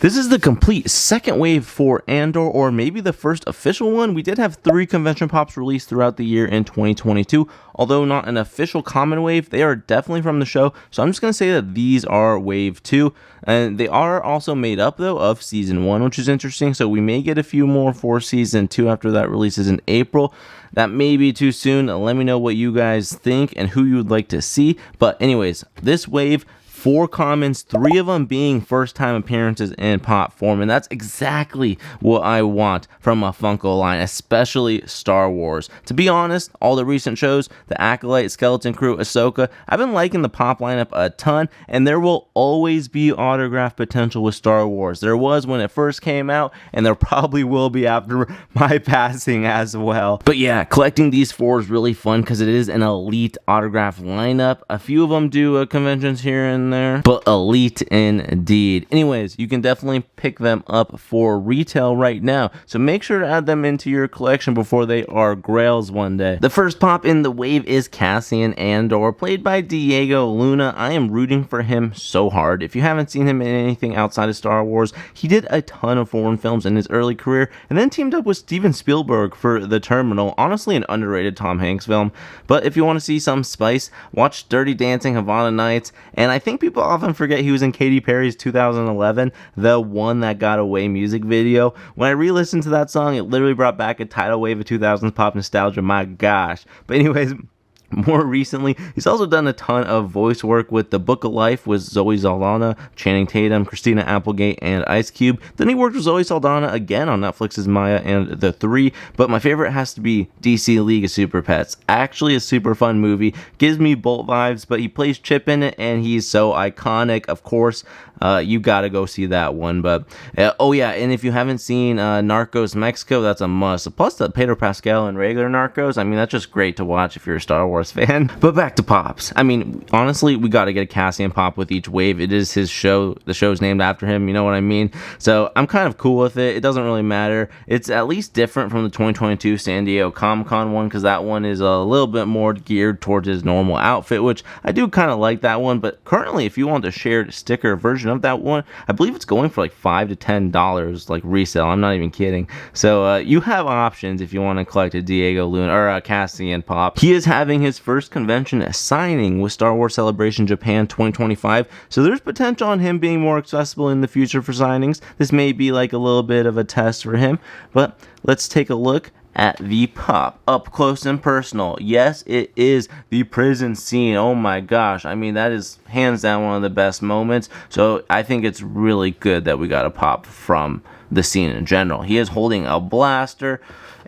This is the complete second wave for Andor, or maybe the first official one. We did have 3 convention pops released throughout the year in 2022, although not an official common wave. They are definitely from the show, so I'm just going to say that these are wave 2, and they are also made up though of season 1, which is interesting, so we may get a few more for season 2 after that releases in April. That may be too soon. Let me know what you guys think and who you would like to see, but anyways, this wave, 4 commons, 3 of them being first-time appearances in pop form, and that's exactly what I want from a Funko line, especially Star Wars. To be honest, all the recent shows, The Acolyte, Skeleton Crew, Ahsoka, I've been liking the pop lineup a ton, and there will always be autograph potential with Star Wars. There was when it first came out, and there probably will be after my passing as well. But yeah, collecting these 4 is really fun because it is an elite autograph lineup. A few of them do conventions here and there, but elite indeed. Anyways, you can definitely pick them up for retail right now, so make sure to add them into your collection before they are grails one day. The first pop in the wave is Cassian Andor, played by Diego Luna. I am rooting for him so hard. If you haven't seen him in anything outside of Star Wars, he did a ton of foreign films in his early career, and then teamed up with Steven Spielberg for The Terminal. Honestly, an underrated Tom Hanks film, but if you want to see some spice, watch Dirty Dancing, Havana Nights, and I think people often forget he was in Katy Perry's 2011 The One That Got Away music video. When I re-listened to that song, it literally brought back a tidal wave of 2000s pop nostalgia. My gosh. But anyways, more recently, he's also done a ton of voice work with The Book of Life with Zoe Saldana, Channing Tatum, Christina Applegate, and Ice Cube. Then he worked with Zoe Saldana again on Netflix's Maya and The Three, but my favorite has to be DC League of Super Pets. Actually a super fun movie, gives me Bolt vibes, but he plays Chip in it, and he's so iconic. Of course, you gotta go see that one. But oh yeah, and if you haven't seen Narcos Mexico, that's a must. Plus the Pedro Pascal and regular Narcos, I mean, that's just great to watch if you're a Star Wars fan. But back to pops. I mean, honestly, we got to get a Cassian pop with each wave. It is his show. The show's named after him. You know what I mean? So I'm kind of cool with it. It doesn't really matter. It's at least different from the 2022 San Diego Comic-Con one, because that one is a little bit more geared towards his normal outfit, which I do kind of like that one. But currently, if you want a shared sticker version of that one, I believe it's going for like $5 to $10, like resale. I'm not even kidding. So you have options if you want to collect a Diego Luna or a Cassian pop. He is having his first convention signing with Star Wars Celebration Japan 2025, so there's potential on him being more accessible in the future for signings. This may be like a little bit of a test for him, but let's take a look at the pop up close and personal. Yes, it is the prison scene. Oh my gosh, I mean, that is hands down one of the best moments, so I think it's really good that we got a pop from the scene in general. He is holding a blaster,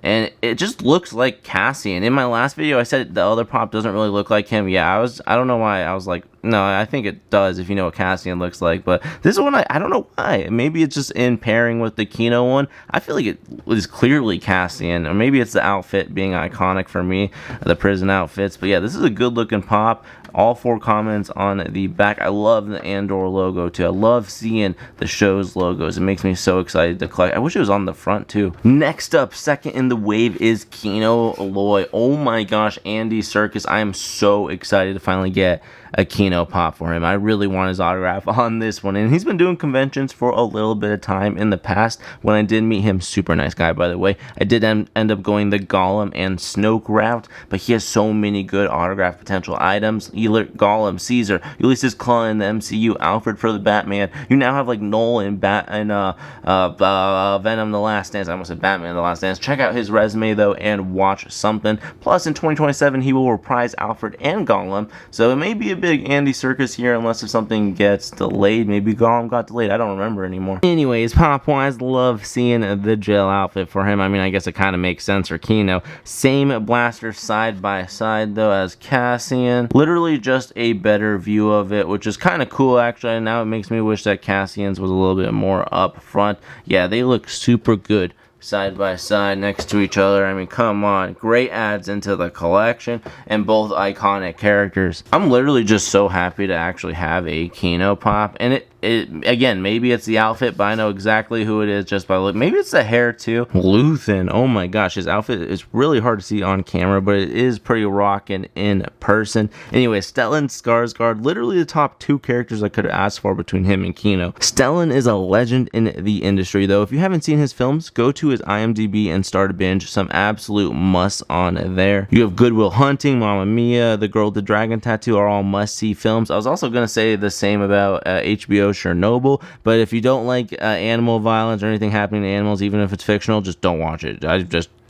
and it just looks like Cassian. In my last video, I said the other pop doesn't really look like him. Yeah, I don't know why. I was like, no, I think it does if you know what Cassian looks like. But this one, I don't know why. Maybe it's just in pairing with the Kino one. I feel like it is clearly Cassian. Or maybe it's the outfit being iconic for me, the prison outfits. But yeah, this is a good looking pop. All 4 comments on the back. I love the Andor logo too. I love seeing the show's logos. It makes me so excited to collect. I wish it was on the front too. Next up, second in the wave is Kino Aloy. Oh my gosh, Andy Serkis. I am so excited to finally get a Kino pop for him. I really want his autograph on this one, and he's been doing conventions for a little bit of time in the past. When I did meet him, super nice guy, by the way. I did end up going the Gollum and Snoke route, but he has so many good autograph potential items. Gollum, Caesar, Ulysses Claw in the MCU, Alfred for the Batman. You now have like Noel and Venom the Last Dance. I almost said Batman the Last Dance. Check out his resume though and watch something. Plus in 2027 he will reprise Alfred and Gollum, so it may be a big Andy Serkis here, unless if something gets delayed. Maybe Gollum got delayed, I don't remember anymore. Anyways, pop wise, love seeing the jail outfit for him. I mean, I guess it kind of makes sense for Kino. Same blaster side by side though as Cassian. Literally just a better view of it, which is kind of cool actually. Now it makes me wish that Cassian's was a little bit more up front. Yeah, they look super good side by side next to each other. I mean, come on, great adds into the collection, and both iconic characters. I'm literally just so happy to actually have a Kino pop, and again, maybe it's the outfit, but I know exactly who it is just by look. Maybe it's the hair too. Luthen, oh my gosh, his outfit is really hard to see on camera, but it is pretty rocking in person. Anyway, Stellan Skarsgard, literally the top 2 characters I could have asked for between him and Kino. Stellan is a legend in the industry, though. If you haven't seen his films, go to his IMDb and start a binge. Some absolute musts on there. You have Good Will Hunting, Mamma Mia, The Girl with the Dragon Tattoo are all must-see films. I was also going to say the same about HBO Chernobyl, but if you don't like animal violence or anything happening to animals, even if it's fictional, just don't watch it.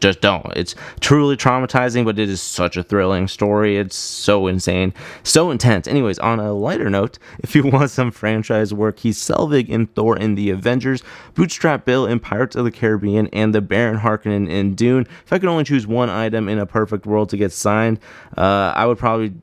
Just don't. It's truly traumatizing, but it is such a thrilling story. It's so insane, so intense. Anyways, on a lighter note, if you want some franchise work, he's Selvig in Thor and the Avengers, Bootstrap Bill in Pirates of the Caribbean, and the Baron Harkonnen in Dune. If I could only choose one item in a perfect world to get signed, I would probably...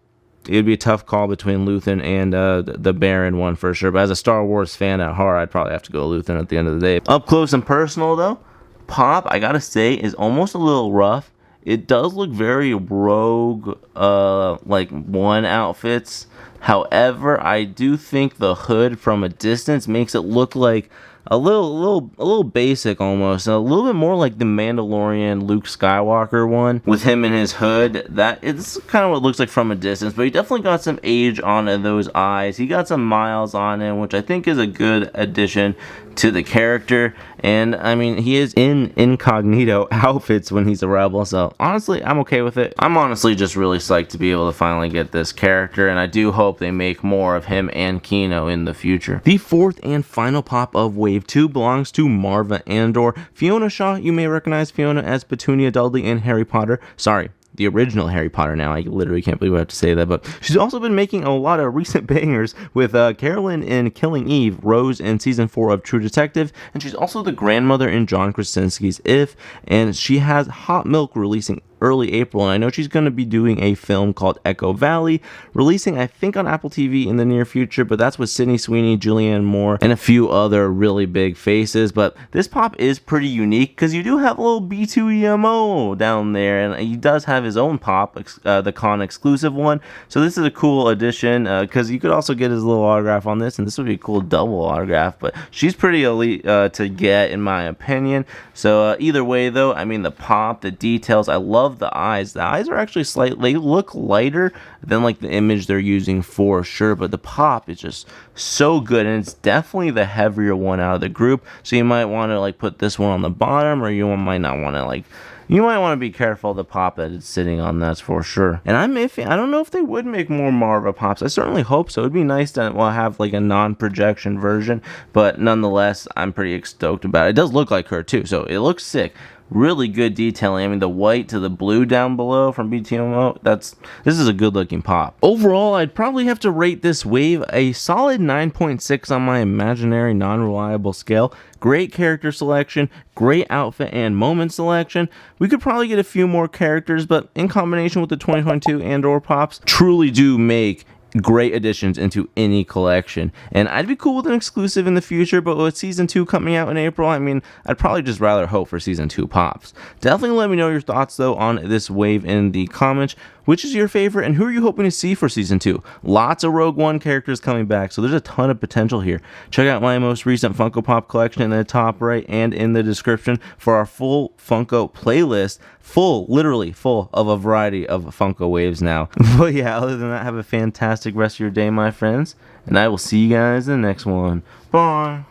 It'd be a tough call between Luthen and the Baron one for sure. But as a Star Wars fan at heart, I'd probably have to go Luthen at the end of the day. Up close and personal, though, Pop, I gotta say, is almost a little rough. It does look very rogue, like one outfits. However, I do think the hood from a distance makes it look like a little basic almost, a little bit more like the Mandalorian Luke Skywalker one with him in his hood. That it's kind of what it looks like from a distance, but he definitely got some age on those eyes. He got some miles on him, which I think is a good addition to the character. And I mean, he is in incognito outfits when he's a rebel, so honestly, I'm okay with it. I'm honestly just really psyched to be able to finally get this character, and I do hope they make more of him and Kino in the future. The 4th and final pop of Wave 2 belongs to Maarva Andor. Fiona Shaw, you may recognize Fiona as Petunia Dudley in Harry Potter. Sorry, the original Harry Potter now. I literally can't believe I have to say that, but she's also been making a lot of recent bangers with Carolyn in Killing Eve, Rose in Season 4 of True Detective, and she's also the grandmother in John Krasinski's If, and she has Hot Milk releasing early April, and I know she's going to be doing a film called Echo Valley, releasing I think on Apple TV in the near future, but that's with Sydney Sweeney, Julianne Moore, and a few other really big faces. But this pop is pretty unique because you do have a little B2EMO down there, and he does have his own pop, the con exclusive one, so this is a cool addition because you could also get his little autograph on this, and this would be a cool double autograph, but she's pretty elite to get in my opinion. So either way though, I mean, the pop, the details, I love the eyes. The eyes are actually slightly, they look lighter than like the image they're using for sure, but the pop is just so good, and it's definitely the heavier one out of the group, so you might want to like put this one on the bottom, or you might not want to like, you might want to be careful of the pop that it's sitting on, that's for sure. And I don't know if they would make more Maarva pops. I certainly hope so. It'd be nice to have like a non-projection version, but nonetheless, I'm pretty stoked about it. It does look like her too, so it looks sick. Really good detailing. I mean, the white to the blue down below from BTMO, this is a good looking pop. Overall, I'd probably have to rate this wave a solid 9.6 on my imaginary non-reliable scale. Great character selection, great outfit and moment selection. We could probably get a few more characters, but in combination with the 2022 Andor pops, truly do make great additions into any collection, and I'd be cool with an exclusive in the future, but with season 2 coming out in April, I mean, I'd probably just rather hope for season 2 pops. Definitely let me know your thoughts though on this wave in the comments. Which is your favorite, and who are you hoping to see for season 2? Lots of Rogue One characters coming back, so there's a ton of potential here. Check out my most recent Funko Pop collection in the top right and in the description for our full Funko playlist, literally full of a variety of Funko waves now. But yeah, other than that, have a fantastic rest of your day, my friends, and I will see you guys in the next one. Bye!